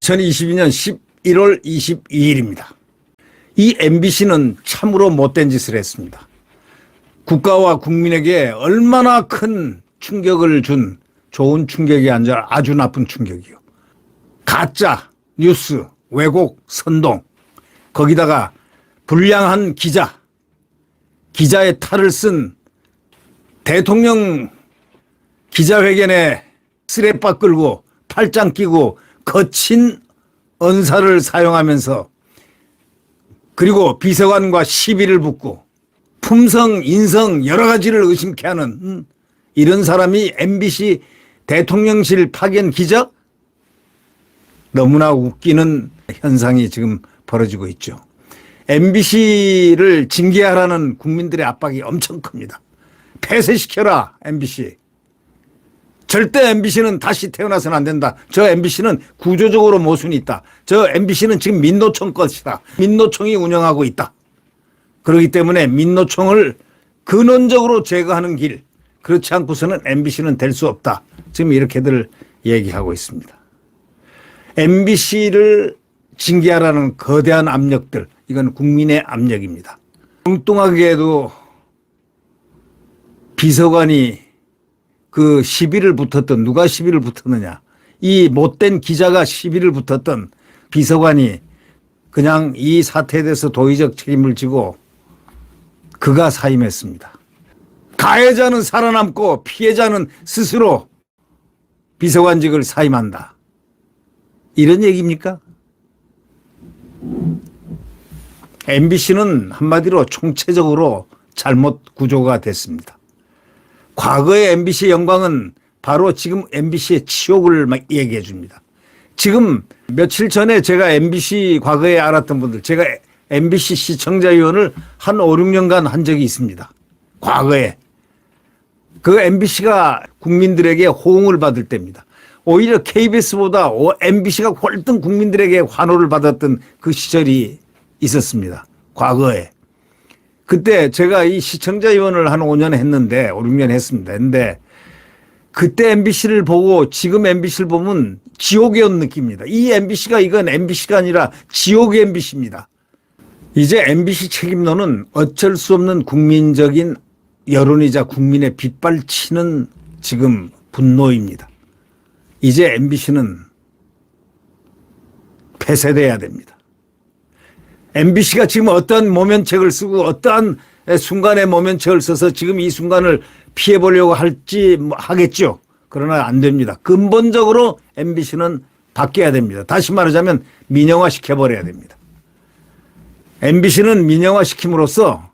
(2022년 11월 22일입니다) 이 MBC는 참으로 못된 짓을 했습니다. 국가와 국민에게 얼마나 큰 충격을 준, 좋은 충격이 아니라 아주 나쁜 충격이요. 가짜 뉴스, 왜곡, 선동, 거기다가 불량한 기자의 탈을 쓴 대통령 기자회견에 쓰레빠 끌고 팔짱 끼고 거친 언사를 사용하면서, 그리고 비서관과 시비를 붙고 품성, 인성 여러 가지를 의심케 하는 이런 사람이 MBC 대통령실 파견 기자? 너무나 웃기는 현상이 지금 벌어지고 있죠. MBC를 징계하라는 국민들의 압박이 엄청 큽니다. 폐쇄시켜라, MBC. 절대 MBC는 다시 태어나서는 안 된다. 저 MBC는 구조적으로 모순이 있다. 저 MBC는 지금 민노총 것이다. 민노총이 운영하고 있다. 그렇기 때문에 민노총을 근원적으로 제거하는 길, 그렇지 않고서는 MBC는 될 수 없다. 지금 이렇게들 얘기하고 있습니다. MBC를 징계하라는 거대한 압력들, 이건 국민의 압력입니다. 엉뚱하게도 비서관이 그 시비를 붙었던, 누가 시비를 붙었느냐, 이 못된 기자가 시비를 붙었던 비서관이 그냥 이 사태에 대해서 도의적 책임을 지고 그가 사임했습니다. 가해자는 살아남고 피해자는 스스로 비서관직을 사임한다. 이런 얘기입니까? MBC는 한마디로 총체적으로 잘못 구조가 됐습니다. 과거의 MBC의 영광은 바로 지금 MBC의 치욕을 막 얘기해 줍니다. 지금 며칠 전에 제가 MBC 과거에 알았던 분들, 제가 MBC 시청자위원을 한 5, 6년간 한 적이 있습니다. 과거에. 그 MBC가 국민들에게 호응을 받을 때입니다. 오히려 KBS보다 MBC가 훨씬 국민들에게 환호를 받았던 그 시절이 있었습니다. 과거에. 그때 제가 이 시청자위원을 한 5년 했는데, 5, 6년 했습니다. 근데 그때 MBC를 보고 지금 MBC를 보면 지옥의 느낌입니다. 이 MBC가 이건 MBC가 아니라 지옥의 MBC입니다. 이제 MBC 책임론은 어쩔 수 없는 국민적인 여론이자 국민의 빗발치는 지금 분노입니다. 이제 MBC는 폐쇄돼야 됩니다. MBC가 지금 어떤 모면책을 쓰고 어떠한 순간의 모면책을 써서 지금 이 순간을 피해보려고 하겠죠. 그러나 안 됩니다. 근본적으로 MBC는 바뀌어야 됩니다. 다시 말하자면 민영화 시켜버려야 됩니다. MBC는 민영화 시킴으로써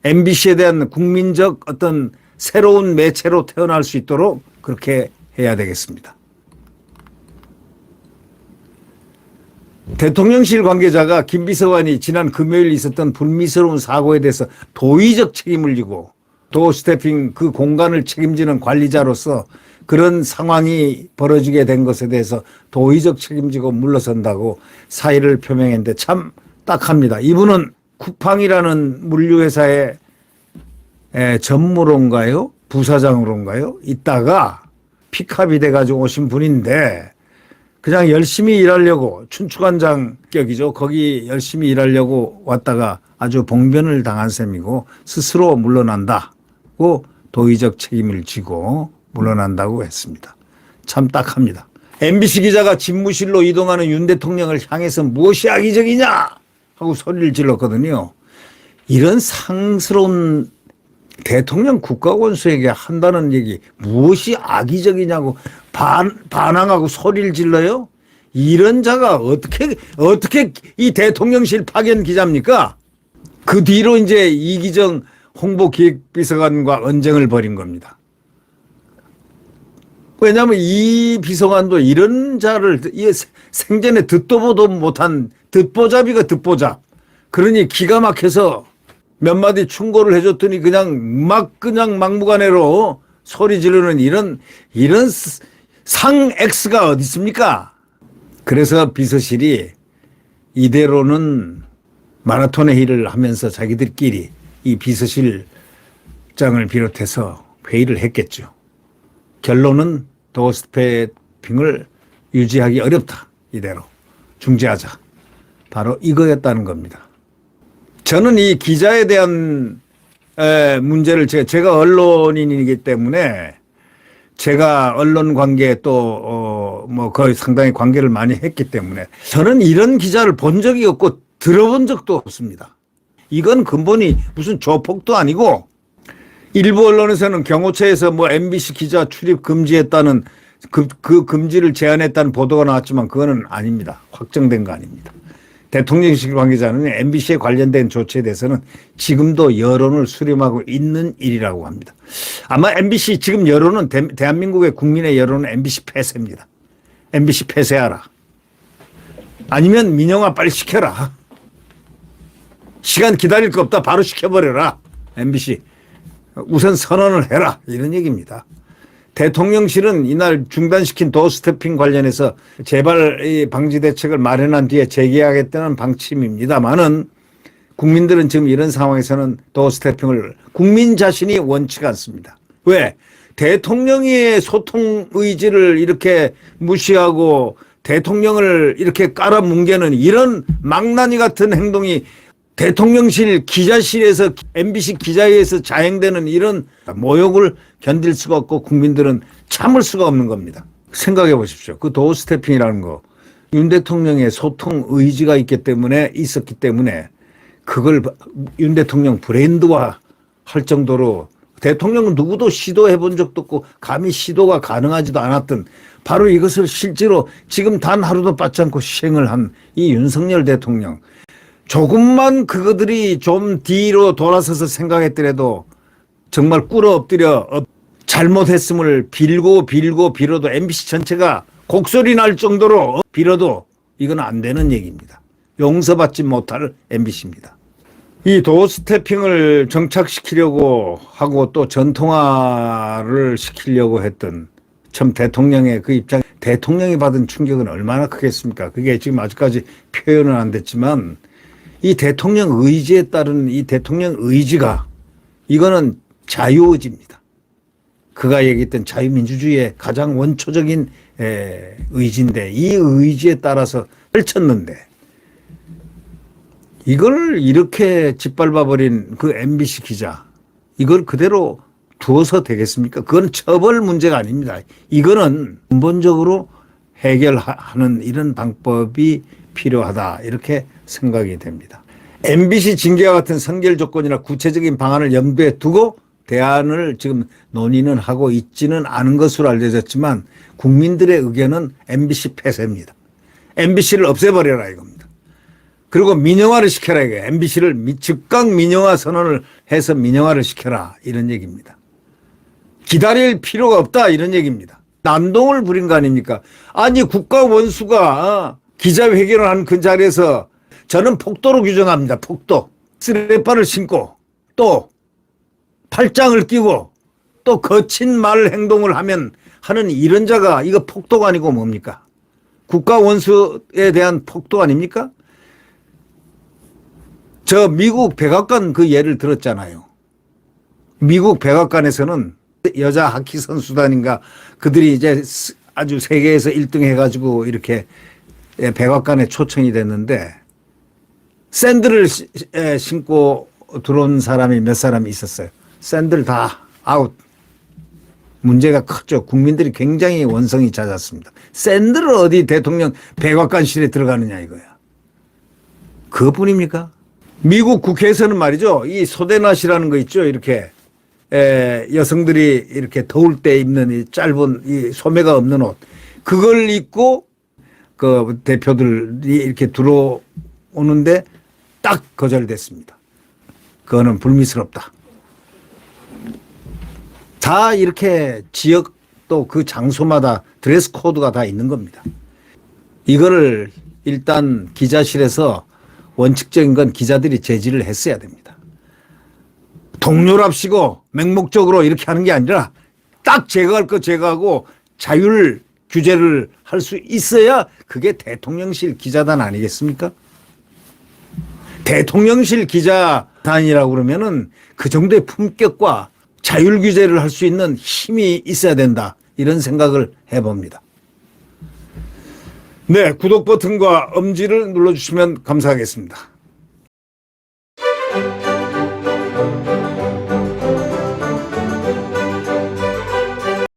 MBC에 대한 국민적 어떤 새로운 매체로 태어날 수 있도록 그렇게 해야 되겠습니다. 대통령실 관계자가 김 비서관이 지난 금요일 있었던 불미스러운 사고에 대해서 도의적 책임을 지고 도어 스태핑 그 공간을 책임지는 관리자로서 그런 상황이 벌어지게 된 것에 대해서 도의적 책임지고 물러선다고 사의를 표명했는데 참 딱합니다. 이분은 쿠팡이라는 물류회사의 전무로인가요? 부사장으로인가요? 있다가 픽업이 돼가지고 오신 분인데 그냥 열심히 일하려고, 춘추관장격이죠. 거기 열심히 일하려고 왔다가 아주 봉변을 당한 셈이고 스스로 물러난다고 도의적 책임을 지고 물러난다고 했습니다. 참 딱합니다. MBC 기자가 집무실로 이동하는 윤 대통령을 향해서 무엇이 악의적이냐 하고 소리를 질렀거든요. 이런 상스러운 대통령 국가원수에게 한다는 얘기, 무엇이 악의적이냐고 반항하고 소리를 질러요? 이런 자가 어떻게 이 대통령실 파견 기자입니까? 그 뒤로 이제 이기정 홍보기획비서관과 언쟁을 벌인 겁니다. 왜냐하면 이 비서관도 이런 자를 생전에 듣도 보도 못한 듣보잡이가 듣보잡. 그러니 기가 막혀서 몇 마디 충고를 해줬더니 그냥 막무가내로 소리 지르는 이런 상 X가 어디 있습니까? 그래서 비서실이 이대로는 마라톤의 일을 하면서 자기들끼리 이 비서실장을 비롯해서 회의를 했겠죠. 결론은 도어스태핑을 유지하기 어렵다. 이대로 중지하자. 바로 이거였다는 겁니다. 저는 이 기자에 대한 문제를 제가 언론인이기 때문에 제가 언론 관계 또 뭐 거의 상당히 관계를 많이 했기 때문에 저는 이런 기자를 본 적이 없고 들어본 적도 없습니다. 이건 근본이 무슨 조폭도 아니고 일부 언론에서는 경호처에서 뭐 MBC 기자 출입 금지했다는 그 금지를 제한했다는 보도가 나왔지만 그거는 아닙니다. 확정된 거 아닙니다. 대통령실 관계자는 MBC에 관련된 조치에 대해서는 지금도 여론을 수렴하고 있는 일이라고 합니다. 아마 MBC 지금 여론은 대한민국의 국민의 여론은 MBC 폐쇄입니다. MBC 폐쇄하라. 아니면 민영화 빨리 시켜라. 시간 기다릴 거 없다. 바로 시켜버려라. MBC. 우선 선언을 해라. 이런 얘기입니다. 대통령실은 이날 중단시킨 도어스태핑 관련해서 재발 방지 대책을 마련한 뒤에 재개하겠다는 방침입니다만은 국민들은 지금 이런 상황에서는 도어스태핑을 국민 자신이 원치가 않습니다. 왜? 대통령의 소통 의지를 이렇게 무시하고 대통령을 이렇게 깔아뭉개는 이런 망나니 같은 행동이 대통령실 기자실에서 MBC 기자회에서 자행되는 이런 모욕을 견딜 수가 없고 국민들은 참을 수가 없는 겁니다. 생각해 보십시오. 그 도어스태핑이라는 거 윤 대통령의 소통 의지가 있었기 때문에 그걸 윤 대통령 브랜드화 할 정도로 대통령은 누구도 시도해 본 적도 없고 감히 시도가 가능하지도 않았던 바로 이것을 실제로 지금 단 하루도 빠지 않고 시행을 한 이 윤석열 대통령. 조금만 그거들이 좀 뒤로 돌아서서 생각했더라도 정말 꿇어 엎드려 잘못했음을 빌어도 MBC 전체가 곡소리 날 정도로 빌어도 이건 안 되는 얘기입니다. 용서받지 못할 MBC입니다. 이 도어스태핑을 정착시키려고 하고 또 전통화를 시키려고 했던 참 대통령의 그 입장, 대통령이 받은 충격은 얼마나 크겠습니까? 그게 지금 아직까지 표현은 안 됐지만 이 대통령 의지에 따른 이 대통령 의지가 이거는 자유의지입니다. 그가 얘기했던 자유민주주의의 가장 원초적인 의지인데 이 의지에 따라서 펼쳤는데 이걸 이렇게 짓밟아버린 그 MBC 기자 이걸 그대로 두어서 되겠습니까? 그건 처벌 문제가 아닙니다. 이거는 근본적으로 해결하는 이런 방법이 필요하다 이렇게 생각이 됩니다. MBC 징계와 같은 선결 조건이나 구체적인 방안을 염두에 두고 대안을 지금 논의는 하고 있지는 않은 것으로 알려졌지만 국민들의 의견은 MBC 폐쇄입니다. MBC를 없애버려라 이겁니다. 그리고 민영화를 시켜라 이거예요. MBC를 즉각 민영화 선언을 해서 민영화를 시켜라 이런 얘기입니다. 기다릴 필요가 없다 이런 얘기입니다. 난동을 부린 거 아닙니까? 아니 국가 원수가 기자회견을 하는 그 자리에서 저는 폭도로 규정합니다. 폭도. 쓰레빠를 신고 또 팔짱을 끼고 또 거친 말 행동을 하는 이런 자가 이거 폭도가 아니고 뭡니까? 국가 원수에 대한 폭도 아닙니까? 저 미국 백악관 그 예를 들었잖아요. 미국 백악관에서는 여자 하키 선수단인가 그들이 이제 아주 세계에서 1등 해가지고 이렇게 백악관에 초청이 됐는데 샌들을 신고 들어온 사람이 몇 사람이 있었어요. 샌들 다 아웃. 문제가 컸죠. 국민들이 굉장히 원성이 잦았습니다. 샌들을 어디 대통령 백악관실에 들어가느냐 이거야. 그것뿐입니까? 미국 국회에서는 말이죠. 이 소대낫이라는 거 있죠. 이렇게 여성들이 이렇게 더울 때 입는 이 짧은 이 소매가 없는 옷. 그걸 입고 그 대표들이 이렇게 들어오는데 딱 거절됐습니다. 그거는 불미스럽다. 다 이렇게 지역 또 그 장소마다 드레스 코드가 다 있는 겁니다. 이거를 일단 기자실에서 원칙적인 건 기자들이 제지를 했어야 됩니다. 동료랍시고 맹목적으로 이렇게 하는 게 아니라 딱 제거할 거 제거하고 자율 규제를 할 수 있어야 그게 대통령실 기자단 아니겠습니까? 대통령실 기자단이라고 그러면은 그 정도의 품격과 자율 규제를 할 수 있는 힘이 있어야 된다. 이런 생각을 해봅니다. 네, 구독 버튼과 엄지를 눌러주시면 감사하겠습니다.